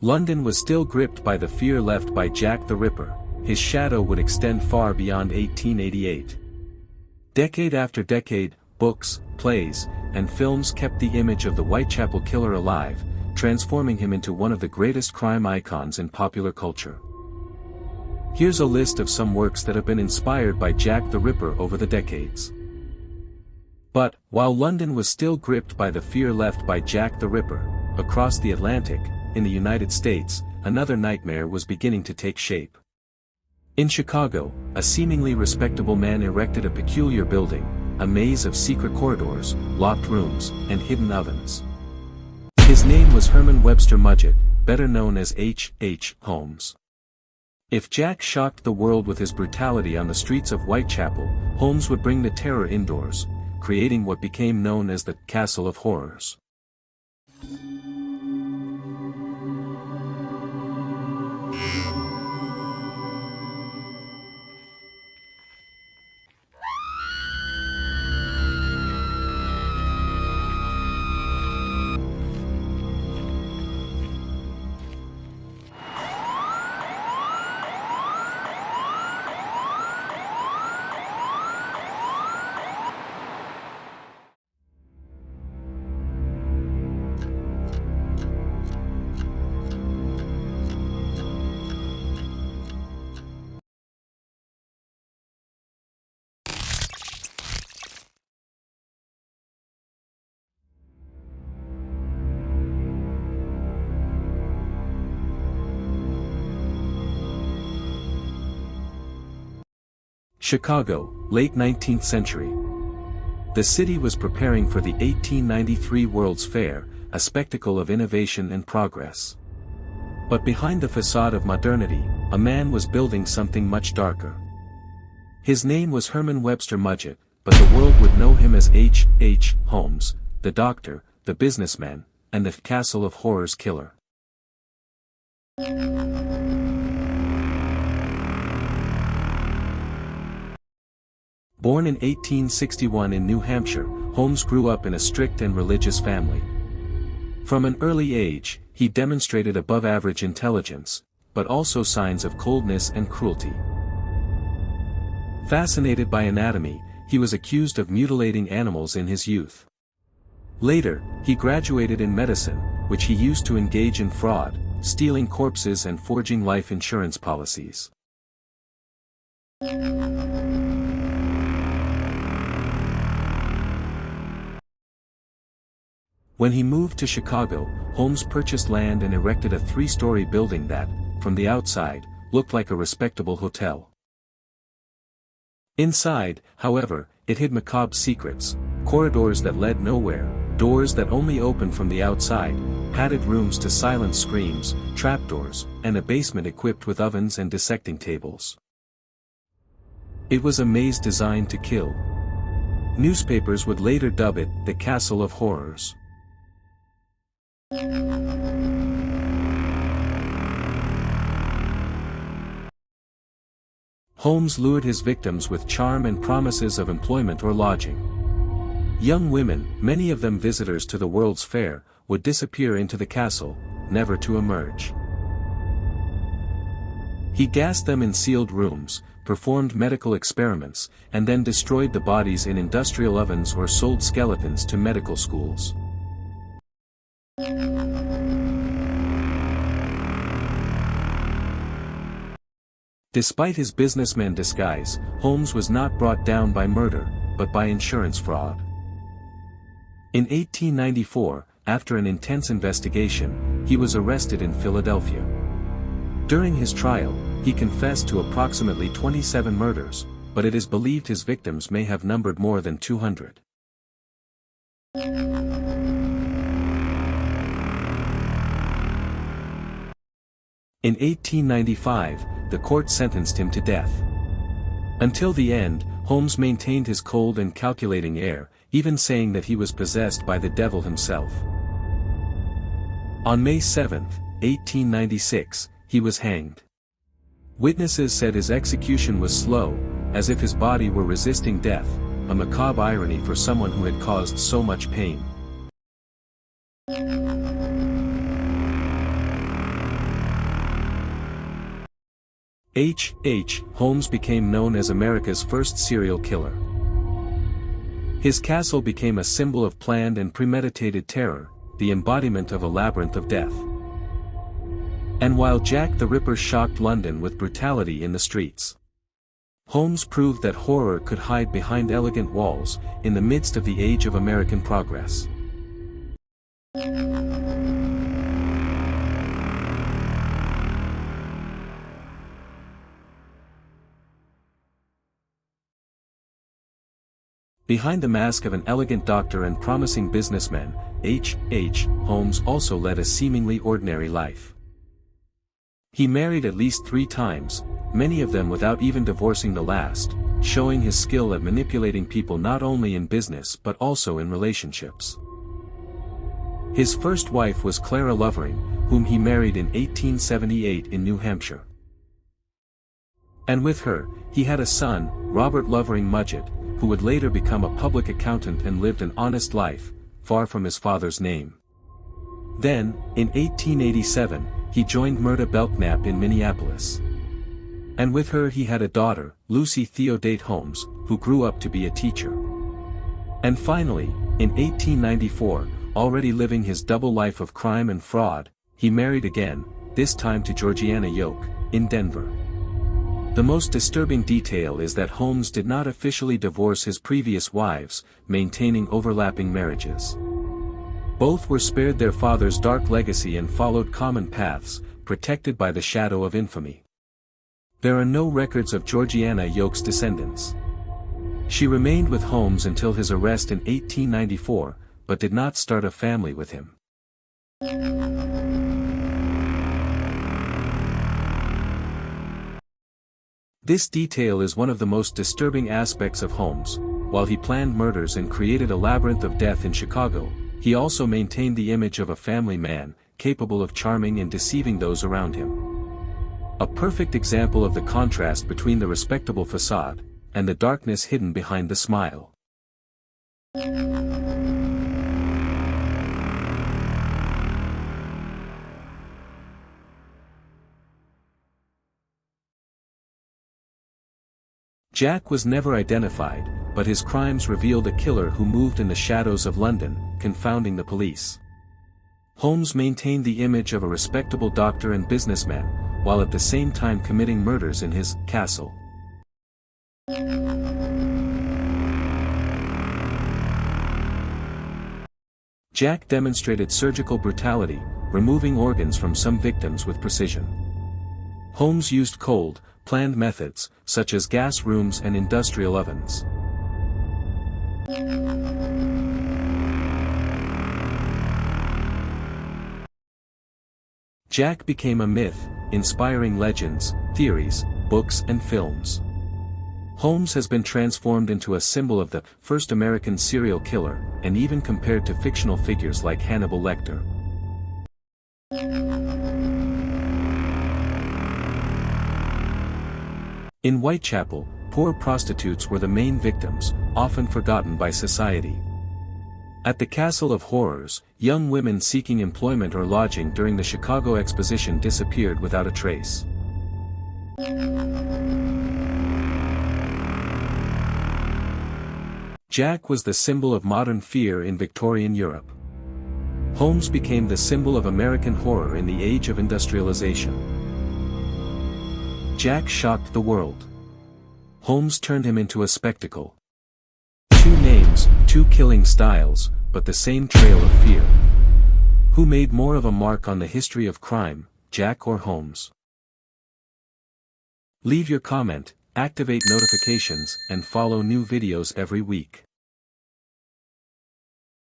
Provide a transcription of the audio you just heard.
London was still gripped by the fear left by Jack the Ripper. His shadow would extend far beyond 1888. Decade after decade, books, plays, and films kept the image of the Whitechapel Killer alive, transforming him into one of the greatest crime icons in popular culture. Here's a list of some works that have been inspired by Jack the Ripper over the decades. But, while London was still gripped by the fear left by Jack the Ripper, across the Atlantic, in the United States, another nightmare was beginning to take shape. In Chicago, a seemingly respectable man erected a peculiar building, a maze of secret corridors, locked rooms, and hidden ovens. His name was Herman Webster Mudgett, better known as H. Holmes. If Jack shocked the world with his brutality on the streets of Whitechapel, Holmes would bring the terror indoors, creating what became known as the Castle of Horrors. Chicago, late 19th century. The city was preparing for the 1893 World's Fair, a spectacle of innovation and progress. But behind the facade of modernity, a man was building something much darker. His name was Herman Webster Mudgett, but the world would know him as H. Holmes, the doctor, the businessman, and the Castle of Horrors killer. Born in 1861 in New Hampshire, Holmes grew up in a strict and religious family. From an early age, he demonstrated above-average intelligence, but also signs of coldness and cruelty. Fascinated by anatomy, he was accused of mutilating animals in his youth. Later, he graduated in medicine, which he used to engage in fraud, stealing corpses and forging life insurance policies. When he moved to Chicago, Holmes purchased land and erected a 3-story building that, from the outside, looked like a respectable hotel. Inside, however, it hid macabre secrets, corridors that led nowhere, doors that only opened from the outside, padded rooms to silence screams, trapdoors, and a basement equipped with ovens and dissecting tables. It was a maze designed to kill. Newspapers would later dub it the Castle of Horrors. Holmes lured his victims with charm and promises of employment or lodging. Young women, many of them visitors to the World's Fair, would disappear into the castle, never to emerge. He gassed them in sealed rooms, performed medical experiments, and then destroyed the bodies in industrial ovens or sold skeletons to medical schools. Despite his businessman disguise, Holmes was not brought down by murder, but by insurance fraud. In 1894, after an intense investigation, he was arrested in Philadelphia. During his trial, he confessed to approximately 27 murders, but it is believed his victims may have numbered more than 200. In 1895, the court sentenced him to death. Until the end, Holmes maintained his cold and calculating air, even saying that he was possessed by the devil himself. On May 7, 1896, he was hanged. Witnesses said his execution was slow, as if his body were resisting death, a macabre irony for someone who had caused so much pain. Holmes became known as America's first serial killer. His castle became a symbol of planned and premeditated terror, the embodiment of a labyrinth of death. And while Jack the Ripper shocked London with brutality in the streets, Holmes proved that horror could hide behind elegant walls, in the midst of the age of American progress. Behind the mask of an elegant doctor and promising businessman, Holmes also led a seemingly ordinary life. He married at least 3 times, many of them without even divorcing the last, showing his skill at manipulating people not only in business but also in relationships. His first wife was Clara Lovering, whom he married in 1878 in New Hampshire. And with her, he had a son, Robert Lovering Mudgett, who would later become a public accountant and lived an honest life, far from his father's name. Then, in 1887, he joined Myrta Belknap in Minneapolis. And with her he had a daughter, Lucy Theodate Holmes, who grew up to be a teacher. And finally, in 1894, already living his double life of crime and fraud, he married again, this time to Georgiana Yoke, in Denver. The most disturbing detail is that Holmes did not officially divorce his previous wives, maintaining overlapping marriages. Both were spared their father's dark legacy and followed common paths, protected by the shadow of infamy. There are no records of Georgiana Yoke's descendants. She remained with Holmes until his arrest in 1894, but did not start a family with him. This detail is one of the most disturbing aspects of Holmes. While he planned murders and created a labyrinth of death in Chicago, he also maintained the image of a family man, capable of charming and deceiving those around him. A perfect example of the contrast between the respectable facade and the darkness hidden behind the smile. Jack was never identified, but his crimes revealed a killer who moved in the shadows of London, confounding the police. Holmes maintained the image of a respectable doctor and businessman, while at the same time committing murders in his castle. Jack demonstrated surgical brutality, removing organs from some victims with precision. Holmes used cold, planned methods, such as gas rooms and industrial ovens. Jack became a myth, inspiring legends, theories, books and films. Holmes has been transformed into a symbol of the first American serial killer, and even compared to fictional figures like Hannibal Lecter. In Whitechapel, poor prostitutes were the main victims, often forgotten by society. At the Castle of Horrors, young women seeking employment or lodging during the Chicago Exposition disappeared without a trace. Jack was the symbol of modern fear in Victorian Europe. Holmes became the symbol of American horror in the age of industrialization. Jack shocked the world. Holmes turned him into a spectacle. 2 names, 2 killing styles, but the same trail of fear. Who made more of a mark on the history of crime, Jack or Holmes? Leave your comment, activate notifications, and follow new videos every week.